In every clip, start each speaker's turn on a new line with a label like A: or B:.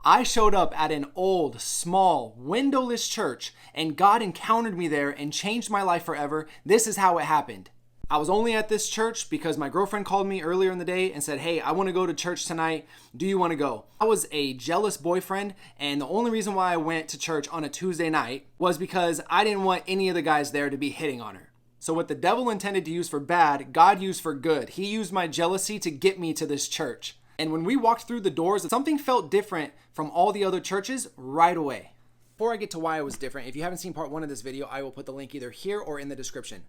A: I showed up at an old, small, windowless church, and God encountered me there and changed my life forever. This is how it happened. I was only at this church because my girlfriend called me earlier in the day and said, "Hey, I want to go to church tonight. Do you want to go?" I was a jealous boyfriend, and the only reason why I went to church on a Tuesday night was because I didn't want any of the guys there to be hitting on her. So what the devil intended to use for bad, God used for good. He used my jealousy to get me to this church. And when we walked through the doors, something felt different from all the other churches right away. Before I get to why it was different, if you haven't seen part 1 of this video, I will put the link either here or in the description.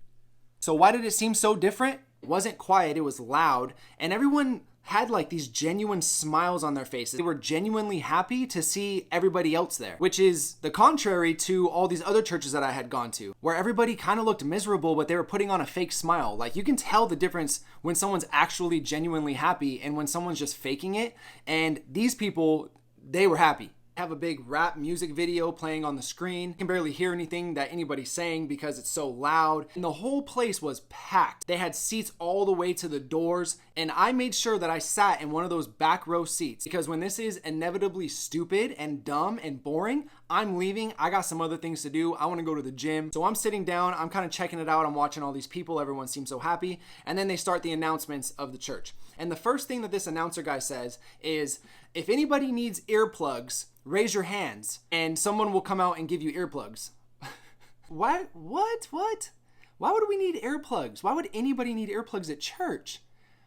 A: So why did it seem so different? It wasn't quiet, it was loud, and everyone had like these genuine smiles on their faces. They were genuinely happy to see everybody else there, which is the contrary to all these other churches that I had gone to, where everybody kind of looked miserable, but they were putting on a fake smile. Like, you can tell the difference when someone's actually genuinely happy and when someone's just faking it. And these people, they were happy. Have a big rap music video playing on the screen. You can barely hear anything that anybody's saying because it's so loud. And the whole place was packed. They had seats all the way to the doors. And I made sure that I sat in one of those back row seats because when this is inevitably stupid and dumb and boring, I'm leaving. I got some other things to do. I want to go to the gym. So I'm sitting down. I'm kind of checking it out. I'm watching all these people. Everyone seems so happy. And then they start the announcements of the church. And the first thing that this announcer guy says is, if anybody needs earplugs, raise your hands and someone will come out and give you earplugs. What? Why would we need earplugs? Why would anybody need earplugs at church?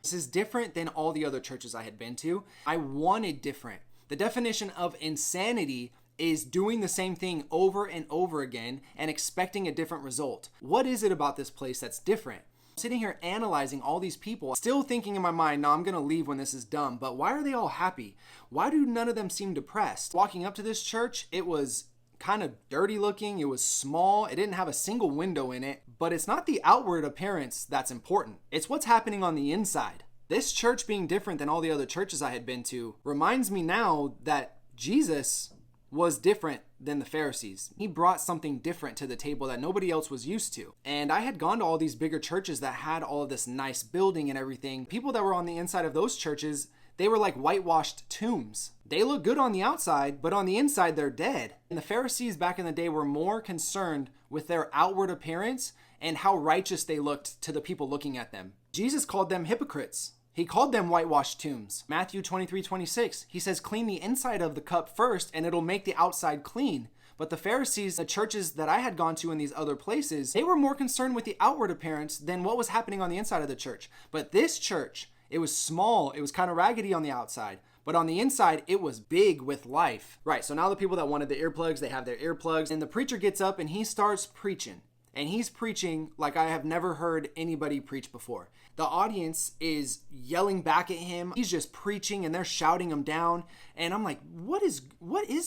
A: This is different than all the other churches I had been to. I wanted different. The definition of insanity is doing the same thing over and over again and expecting a different result. What is it about this place that's different? I'm sitting here analyzing all these people, still thinking in my mind, no, I'm gonna leave when this is done, but why are they all happy? Why do none of them seem depressed? Walking up to this church, it was kind of dirty looking, it was small, it didn't have a single window in it, but it's not the outward appearance that's important. It's what's happening on the inside. This church being different than all the other churches I had been to reminds me now that Jesus was different than the Pharisees. He brought something different to the table that nobody else was used to. And I had gone to all these bigger churches that had all of this nice building and everything. People that were on the inside of those churches, they were like whitewashed tombs. They look good on the outside, but on the inside, they're dead. And the Pharisees back in the day were more concerned with their outward appearance and how righteous they looked to the people looking at them. Jesus called them hypocrites. He called them whitewashed tombs. Matthew 23:26, he says, clean the inside of the cup first and it'll make the outside clean. But the Pharisees, the churches that I had gone to in these other places, they were more concerned with the outward appearance than what was happening on the inside of the church. But this church, it was small, it was kind of raggedy on the outside, but on the inside, it was big with life. Right, so now the people that wanted the earplugs, they have their earplugs, and the preacher gets up and he starts preaching. And he's preaching like I have never heard anybody preach before. The audience is yelling back at him. He's just preaching and they're shouting him down. And I'm like, what is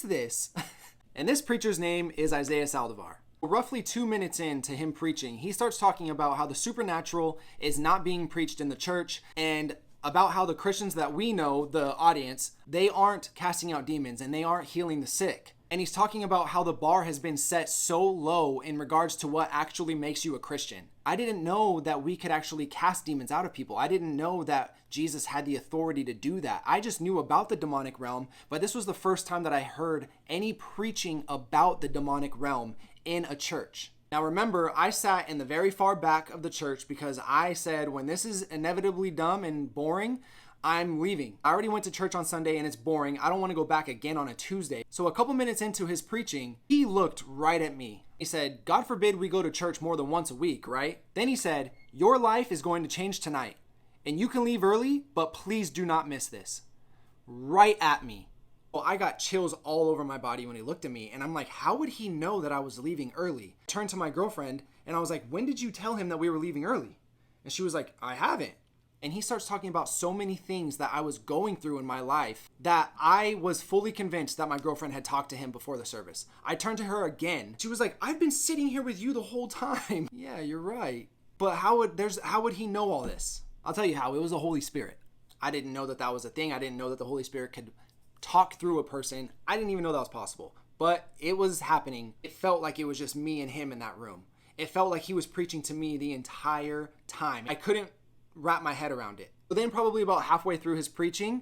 A: this? And this preacher's name is Isaiah Saldivar. Roughly 2 minutes into him preaching, he starts talking about how the supernatural is not being preached in the church and about how the Christians that we know, the audience, they aren't casting out demons and they aren't healing the sick. And he's talking about how the bar has been set so low in regards to what actually makes you a Christian. I didn't know that we could actually cast demons out of people. I didn't know that Jesus had the authority to do that. I just knew about the demonic realm, but this was the first time that I heard any preaching about the demonic realm in a church. Now remember, I sat in the very far back of the church because I said, when this is inevitably dumb and boring, I'm leaving. I already went to church on Sunday and it's boring. I don't want to go back again on a Tuesday. So a couple minutes into his preaching, he looked right at me. He said, God forbid we go to church more than once a week, right? Then he said, your life is going to change tonight and you can leave early, but please do not miss this. Right at me. Well, I got chills all over my body when he looked at me and I'm like, how would he know that I was leaving early? I turned to my girlfriend and I was like, when did you tell him that we were leaving early? And she was like, I haven't. And he starts talking about so many things that I was going through in my life that I was fully convinced that my girlfriend had talked to him before the service. I turned to her again. She was like, I've been sitting here with you the whole time. Yeah, you're right. But how would he know all this? I'll tell you how. It was the Holy Spirit. I didn't know that that was a thing. I didn't know that the Holy Spirit could talk through a person. I didn't even know that was possible. But it was happening. It felt like it was just me and him in that room. It felt like he was preaching to me the entire time. I couldn't wrap my head around it. But then probably about halfway through his preaching,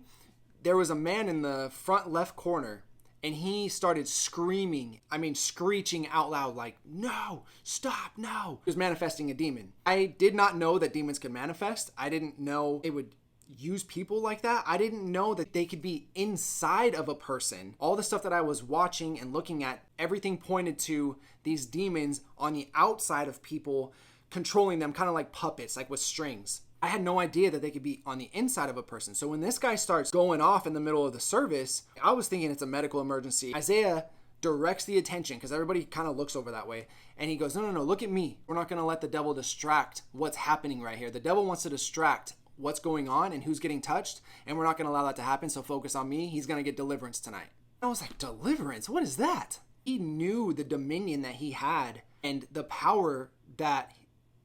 A: there was a man in the front left corner, and he started screaming, screeching out loud, like, no, stop, no. He was manifesting a demon. I did not know that demons could manifest. I didn't know it would use people like that. I didn't know that they could be inside of a person. All the stuff that I was watching and looking at, everything pointed to these demons on the outside of people, controlling them kind of like puppets, like with strings. I had no idea that they could be on the inside of a person. So when this guy starts going off in the middle of the service, I was thinking it's a medical emergency. Isaiah directs the attention, because everybody kind of looks over that way, and he goes, no, look at me. We're not going to let the devil distract what's happening right here. The devil wants to distract what's going on and who's getting touched, and we're not going to allow that to happen, so focus on me. He's going to get deliverance tonight. I was like, deliverance? What is that? He knew the dominion that he had and the power that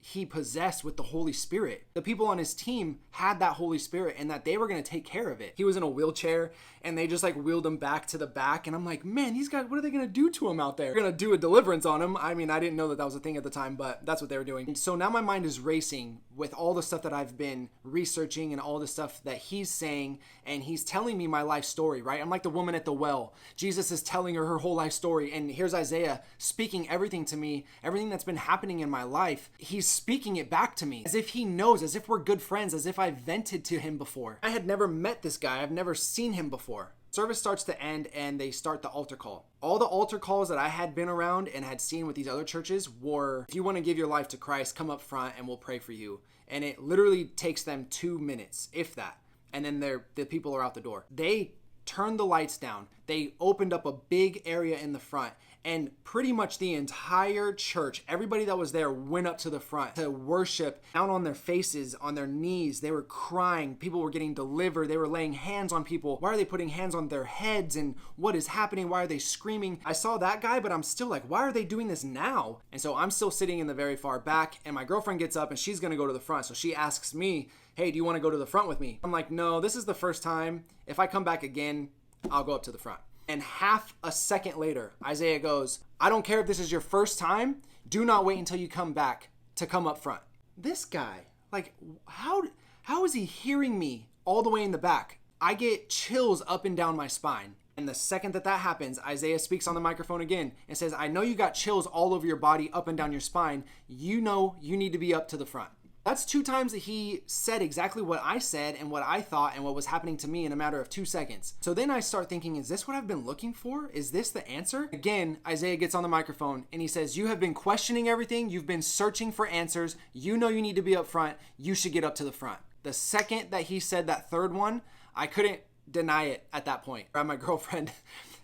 A: he possessed with the Holy Spirit. The people on his team had that Holy Spirit, and that they were going to take care of it. He was in a wheelchair, and they just like wheeled him back to the back, and I'm like, man, these guys, what are they going to do to him out there? They're going to do a deliverance on him. I didn't know that was a thing at the time, but that's what they were doing. And so now my mind is racing with all the stuff that I've been researching and all the stuff that he's saying, and he's telling me my life story, right? I'm like the woman at the well. Jesus is telling her whole life story, and here's Isaiah speaking everything to me, everything that's been happening in my life. He's speaking it back to me as if he knows, as if we're good friends, as if I vented to him before. I had never met this guy. I've never seen him before. Service starts to end, and they start the altar call. All the altar calls that I had been around and had seen with these other churches were, if you want to give your life to Christ, come up front and we'll pray for you. And it literally takes them 2 minutes, if that. And then the people are out the door. They turned the lights down. They opened up a big area in the front, and pretty much the entire church, everybody that was there, went up to the front to worship, down on their faces, on their knees. They were crying. People were getting delivered. They were laying hands on people. Why are they putting hands on their heads? And what is happening? Why are they screaming? I saw that guy, but I'm still like, why are they doing this now? And so I'm still sitting in the very far back, and my girlfriend gets up and she's going to go to the front. So she asks me, hey, do you want to go to the front with me? I'm like, no, this is the first time. If I come back again, I'll go up to the front. And half a second later, Isaiah goes, I don't care if this is your first time. Do not wait until you come back to come up front. This guy, like, how is he hearing me all the way in the back? I get chills up and down my spine. And the second that happens, Isaiah speaks on the microphone again and says, I know you got chills all over your body, up and down your spine. You know you need to be up to the front. That's 2 times that he said exactly what I said and what I thought and what was happening to me in a matter of 2 seconds. So then I start thinking, is this what I've been looking for? Is this the answer? Again, Isaiah gets on the microphone and he says, you have been questioning everything. You've been searching for answers. You know you need to be up front. You should get up to the front. The second that he said that third one, I couldn't deny it at that point. I grabbed my girlfriend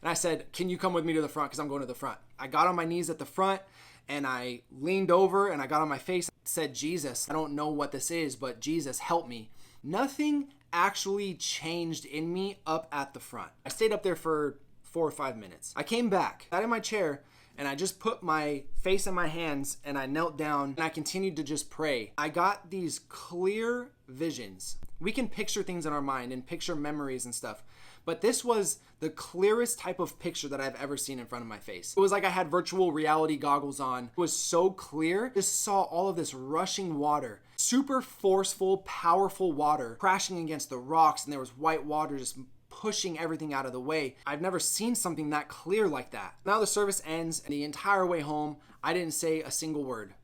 A: and I said, can you come with me to the front? Because I'm going to the front. I got on my knees at the front and I leaned over and I got on my face, said, Jesus, I don't know what this is, but Jesus, help me. Nothing actually changed in me up at the front. I stayed up there for 4 or 5 minutes. I came back, sat in my chair, and I just put my face in my hands and I knelt down and I continued to just pray. I got these clear visions. We can picture things in our mind and picture memories and stuff, but this was the clearest type of picture that I've ever seen in front of my face. It was like I had virtual reality goggles on. It was so clear. Just saw all of this rushing water, super forceful, powerful water crashing against the rocks, and there was white water just pushing everything out of the way. I've never seen something that clear like that. Now the service ends, and the entire way home, I didn't say a single word.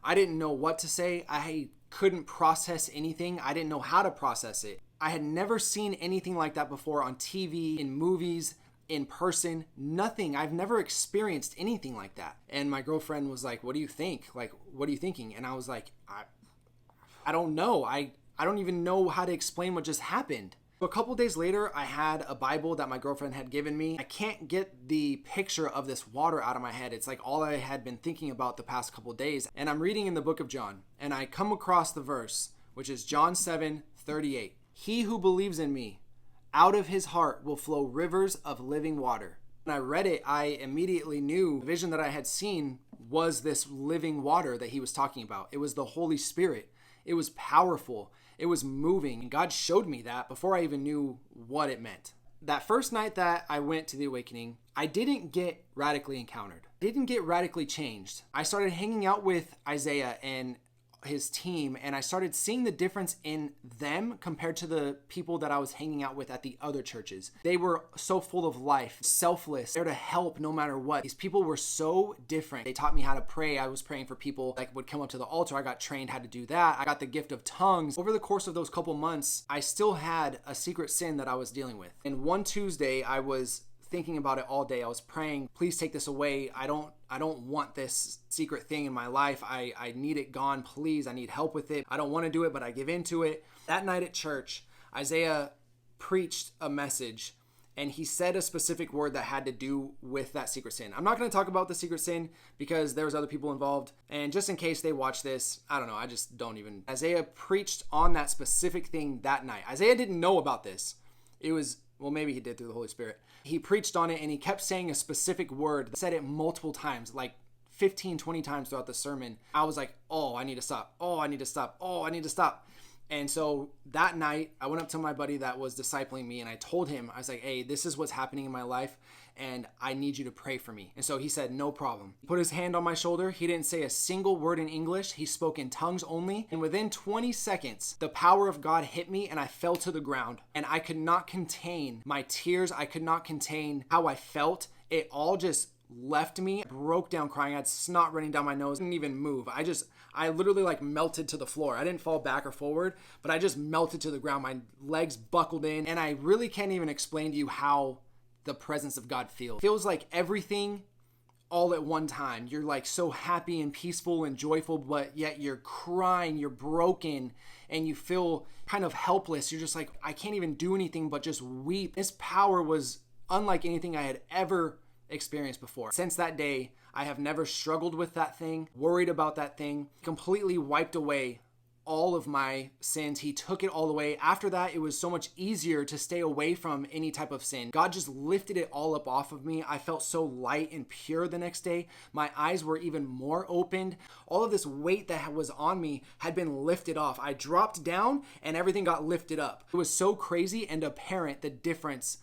A: I didn't know what to say. I couldn't process anything. I didn't know how to process it. I had never seen anything like that before on TV, in movies, in person, nothing. I've never experienced anything like that. And my girlfriend was like, what do you think? Like, what are you thinking? And I was like, I don't know. I don't even know how to explain what just happened. A couple days later, I had a Bible that my girlfriend had given me. I can't get the picture of this water out of my head. It's like all I had been thinking about the past couple days. And I'm reading in the book of John, and I come across the verse, which is John 7:38. He who believes in me, out of his heart will flow rivers of living water. When I read it, I immediately knew the vision that I had seen was this living water that he was talking about. It was the Holy Spirit. It was powerful. It was moving. And God showed me that before I even knew what it meant. That first night that I went to the awakening, I didn't get radically encountered. I didn't get radically changed. I started hanging out with Isaiah and his team, and I started seeing the difference in them compared to the people that I was hanging out with at the other churches. They were so full of life, selfless, there to help no matter what. These people were so different. They taught me how to pray. I was praying for people that would come up to the altar. I got trained how to do that. I got the gift of tongues. Over the course of those couple months, I still had a secret sin that I was dealing with. And one Tuesday, I was thinking about it all day. I was praying, please take this away. I don't want this secret thing in my life. I need it gone. Please, I need help with it. I don't want to do it, but I give into it. That night at church, Isaiah preached a message, and he said a specific word that had to do with that secret sin. I'm not going to talk about the secret sin because there was other people involved. And just in case they watch this, I don't know. I just don't even. Isaiah preached on that specific thing that night. Isaiah didn't know about this. It was, well, maybe he did through the Holy Spirit. He preached on it, and he kept saying a specific word, said it multiple times, like 15, 20 times throughout the sermon. I was like, oh, I need to stop. Oh, I need to stop. Oh, I need to stop. And so that night, I went up to my buddy that was discipling me, and I told him, I was like, hey, this is what's happening in my life, and I need you to pray for me. And so he said, no problem. He put his hand on my shoulder. He didn't say a single word in English. He spoke in tongues only. And within 20 seconds, the power of God hit me, and I fell to the ground. And I could not contain my tears. I could not contain how I felt. It all just left me. I broke down crying. I had snot running down my nose. I didn't even move. I literally like melted to the floor. I didn't fall back or forward, but I just melted to the ground. My legs buckled in, and I really can't even explain to you how the presence of God feels. It feels like everything all at one time. You're like so happy and peaceful and joyful, but yet you're crying, you're broken, and you feel kind of helpless. You're just like, I can't even do anything but just weep. This power was unlike anything I had ever experienced before. Since that day, I have never struggled with that thing, worried about that thing, completely wiped away all of my sins. He took it all away. After that, it was so much easier to stay away from any type of sin. God just lifted it all up off of me. I felt so light and pure the next day. My eyes were even more opened. All of this weight that was on me had been lifted off. I dropped down and everything got lifted up. It was so crazy and apparent the difference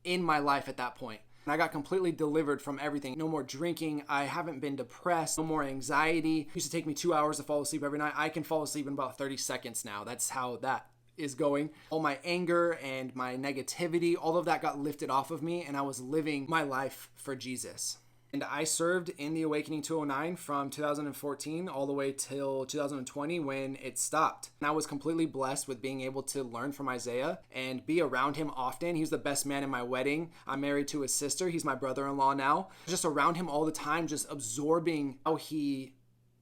A: in my life at that point. I got completely delivered from everything. No more drinking. I haven't been depressed. No more anxiety. It used to take me 2 hours to fall asleep every night. I can fall asleep in about 30 seconds now. That's how that is going. All my anger and my negativity, all of that got lifted off of me, and I was living my life for Jesus. And I served in the Awakening 209 from 2014 all the way till 2020 when it stopped. And I was completely blessed with being able to learn from Isaiah and be around him often. He was the best man in my wedding. I'm married to his sister. He's my brother-in-law now. Just around him all the time, just absorbing how he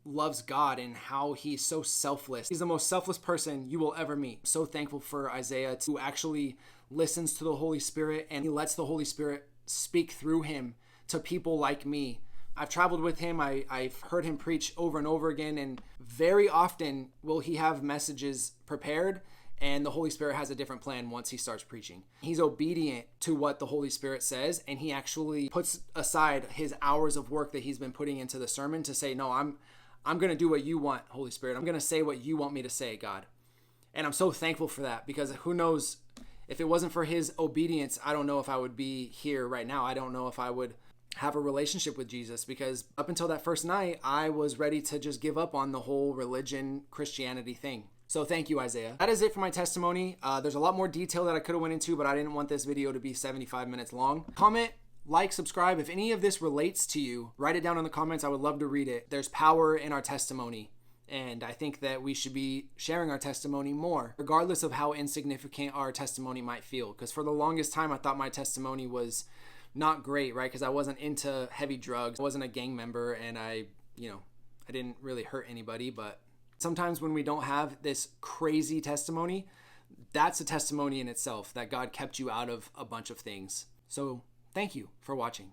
A: loves God and how he's so selfless. He's the most selfless person you will ever meet. I'm so thankful for Isaiah who actually listens to the Holy Spirit, and he lets the Holy Spirit speak through him to people like me. I've traveled with him. I've heard him preach over and over again, and very often will he have messages prepared, and the Holy Spirit has a different plan once he starts preaching. He's obedient to what the Holy Spirit says, and he actually puts aside his hours of work that he's been putting into the sermon to say, no, I'm going to do what you want, Holy Spirit. I'm going to say what you want me to say, God. And I'm so thankful for that, because who knows, if it wasn't for his obedience, I don't know if I would be here right now. I don't know if I would have a relationship with Jesus, because up until that first night, I was ready to just give up on the whole religion, Christianity thing. So thank you, Isaiah. That is it for my testimony. There's a lot more detail that I could have went into, but I didn't want this video to be 75 minutes long. Comment, like, subscribe. If any of this relates to you, write it down in the comments. I would love to read it. There's power in our testimony, and I think that we should be sharing our testimony more, regardless of how insignificant our testimony might feel. Because for the longest time, I thought my testimony was not great, right? Because I wasn't into heavy drugs. I wasn't a gang member, and I didn't really hurt anybody. But sometimes when we don't have this crazy testimony, that's a testimony in itself that God kept you out of a bunch of things. So thank you for watching.